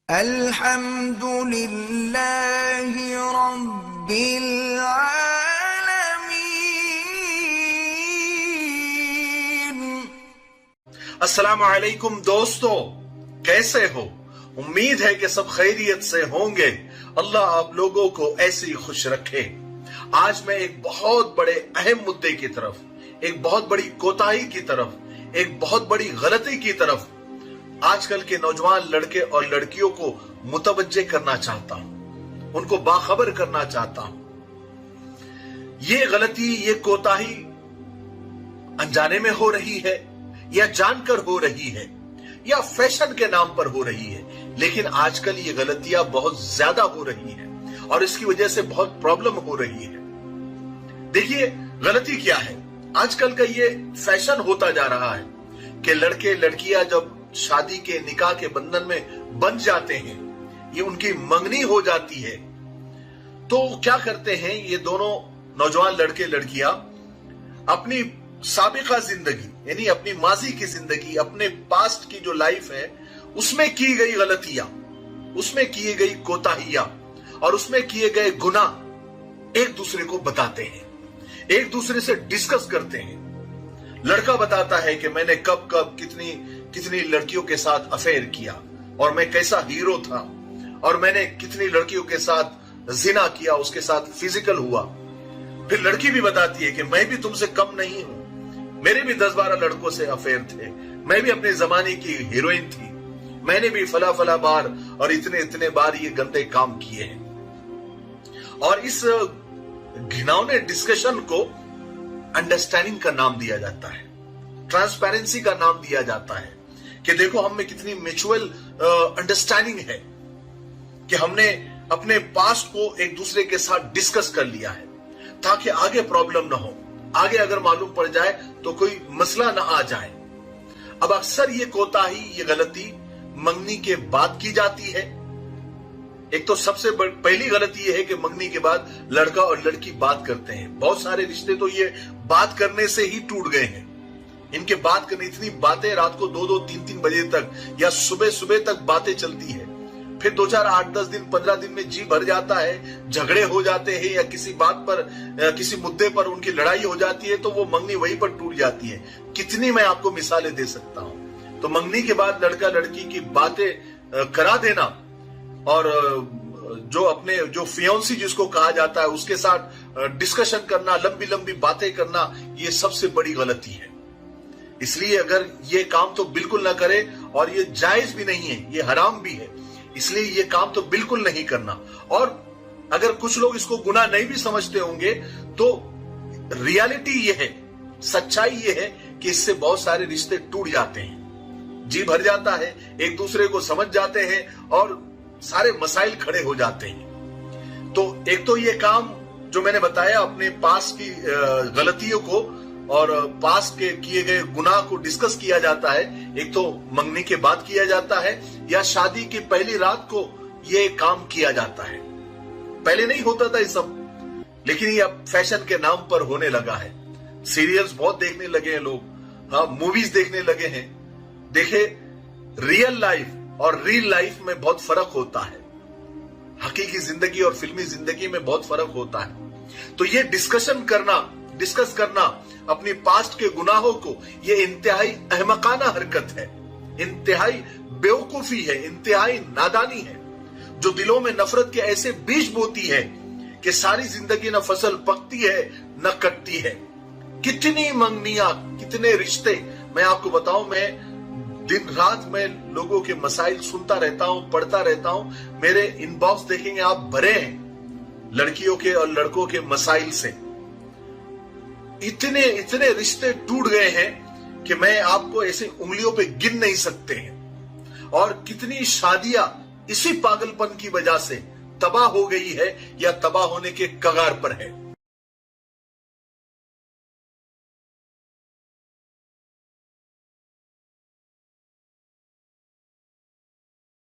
الحمد للہ رب العالمین۔ السلام علیکم دوستو، کیسے ہو؟ امید ہے کہ سب خیریت سے ہوں گے۔ اللہ آپ لوگوں کو ایسے ہی خوش رکھے۔ آج میں ایک بہت بڑے اہم مدے کی طرف، ایک بہت بڑی کوتاہی کی طرف، ایک بہت بڑی غلطی کی طرف آج کل کے نوجوان لڑکے اور لڑکیوں کو متوجہ کرنا چاہتا ہوں، ان کو باخبر کرنا چاہتا ہوں۔ یہ غلطی، یہ کوتاہی انجانے میں ہو رہی ہے یا جان کر ہو رہی ہے یا فیشن کے نام پر ہو رہی ہے، لیکن آج کل یہ غلطیاں بہت زیادہ ہو رہی ہیں اور اس کی وجہ سے بہت پرابلم ہو رہی ہے۔ دیکھیے غلطی کیا ہے۔ آج کل کا یہ فیشن ہوتا جا رہا ہے کہ لڑکے لڑکیاں جب شادی کے نکاح کے بندھن میں بن جاتے ہیں، یہ ان کی منگنی ہو جاتی ہے، تو کیا کرتے ہیں یہ دونوں نوجوان لڑکے لڑکیاں اپنی سابقہ زندگی یعنی اپنی ماضی کی زندگی، اپنے پاسٹ کی جو لائف ہے، اس میں کی گئی غلطیاں، اس میں کی گئی کوتاہیاں اور اس میں کیے گئے گناہ ایک دوسرے کو بتاتے ہیں، ایک دوسرے سے ڈسکس کرتے ہیں۔ لڑکا بتاتا ہے کہ میں نے کب کب کتنی لڑکیوں کے ساتھ افیئر کیا اور میں کیسا ہیرو تھا، اور میں نے کتنی لڑکیوں کے ساتھ زنا کیا، اس کے ساتھ فزیکل ہوا۔ پھر لڑکی بھی بتاتی ہے کہ میں بھی تم سے کم نہیں ہوں، میرے بھی 10-12 لڑکوں سے افیئر تھے، میں بھی اپنے زمانے کی ہیروئن تھی، میں نے بھی فلا بار اور اتنے بار یہ گندے کام کیے ہیں۔ اور اس گھناؤنے ڈسکشن کو انڈرسٹینڈنگ کا نام دیا جاتا ہے، ٹرانسپیرنسی کا نام دیا جاتا ہے کہ دیکھو ہم میں کتنی میچول انڈرسٹینڈنگ ہے کہ ہم نے اپنے پاسٹ کو ایک دوسرے کے ساتھ ڈسکس کر لیا ہے تاکہ آگے پرابلم نہ ہو، آگے اگر معلوم پڑ جائے تو کوئی مسئلہ نہ آ جائے۔ اب اکثر یہ کوتاہی، یہ غلطی منگنی کے بعد کی جاتی ہے۔ ایک تو سب سے پہلی غلطی یہ ہے کہ منگنی کے بعد لڑکا اور لڑکی بات کرتے ہیں۔ بہت سارے رشتے تو یہ بات کرنے سے ہی ٹوٹ گئے ہیں۔ ان کے بات کرنے، اتنی باتیں رات کو 2-2, 3-3 بجے تک یا صبح تک باتیں چلتی ہے، پھر 2-4, 8-10 دن 15 دن میں جی بھر جاتا ہے، جھگڑے ہو جاتے ہیں یا کسی بات پر، کسی مدے پر ان کی لڑائی ہو جاتی ہے تو وہ منگنی وہیں پر ٹوٹ جاتی ہے۔ کتنی میں آپ کو مثالیں دے سکتا ہوں۔ تو منگنی کے بعد لڑکا لڑکی کی باتیں کرا دینا اور جو فیونسی جس کو کہا جاتا ہے اس کے ساتھ ڈسکشن کرنا، لمبی باتیں کرنا، یہ سب سے بڑی غلطی ہے۔ اس لیے اگر یہ کام تو بالکل نہ کرے، اور یہ جائز بھی نہیں ہے، یہ حرام بھی ہے، اس لیے یہ کام تو بالکل نہیں کرنا۔ اور اگر کچھ لوگ اس کو گناہ نہیں بھی سمجھتے ہوں گے تو ریالٹی یہ ہے، سچائی یہ ہے کہ اس سے بہت سارے رشتے ٹوٹ جاتے ہیں، جی بھر جاتا ہے، ایک دوسرے کو سمجھ جاتے ہیں اور سارے مسائل کھڑے ہو جاتے ہیں۔ تو ایک تو یہ کام جو میں نے بتایا، اپنے پاس کی غلطیوں کو اور پاس کے کیے گئے گناہ کو ڈسکس کیا جاتا ہے، ایک تو منگنی کے بعد کیا جاتا ہے یا شادی کی پہلی رات کو یہ کام کیا جاتا ہے۔ پہلے نہیں ہوتا تھا یہ سب، لیکن یہ اب فیشن کے نام پر ہونے لگا ہے۔ سیریلز بہت دیکھنے لگے ہیں لوگ، ہاں موویز دیکھنے لگے ہیں۔ دیکھیں ریئل لائف اور ریل لائف میں بہت فرق ہوتا ہے، حقیقی زندگی اور فلمی زندگی میں بہت فرق ہوتا ہے۔ تو یہ ڈسکس کرنا اپنی پاسٹ کے گناہوں کو، یہ انتہائی احمقانہ حرکت ہے، انتہائی بیوقوفی ہے، انتہائی نادانی ہے، جو دلوں میں نفرت کے ایسے بیج بوتی ہے کہ ساری زندگی نہ فصل پکتی ہے نہ کٹتی ہے۔ کتنی منگنیاں، کتنے رشتے، میں آپ کو بتاؤں، میں دن رات میں لوگوں کے مسائل سنتا رہتا ہوں، پڑھتا رہتا ہوں، میرے ان باکس دیکھیں گے آپ بھرے ہیں لڑکیوں کے اور لڑکوں کے مسائل سے۔ اتنے رشتے ٹوٹ گئے ہیں کہ میں آپ کو ایسے انگلیوں پہ گن نہیں سکتے ہیں، اور کتنی شادیاں اسی پاگل پن کی وجہ سے تباہ ہو گئی ہے یا تباہ ہونے کے کگار پر ہے۔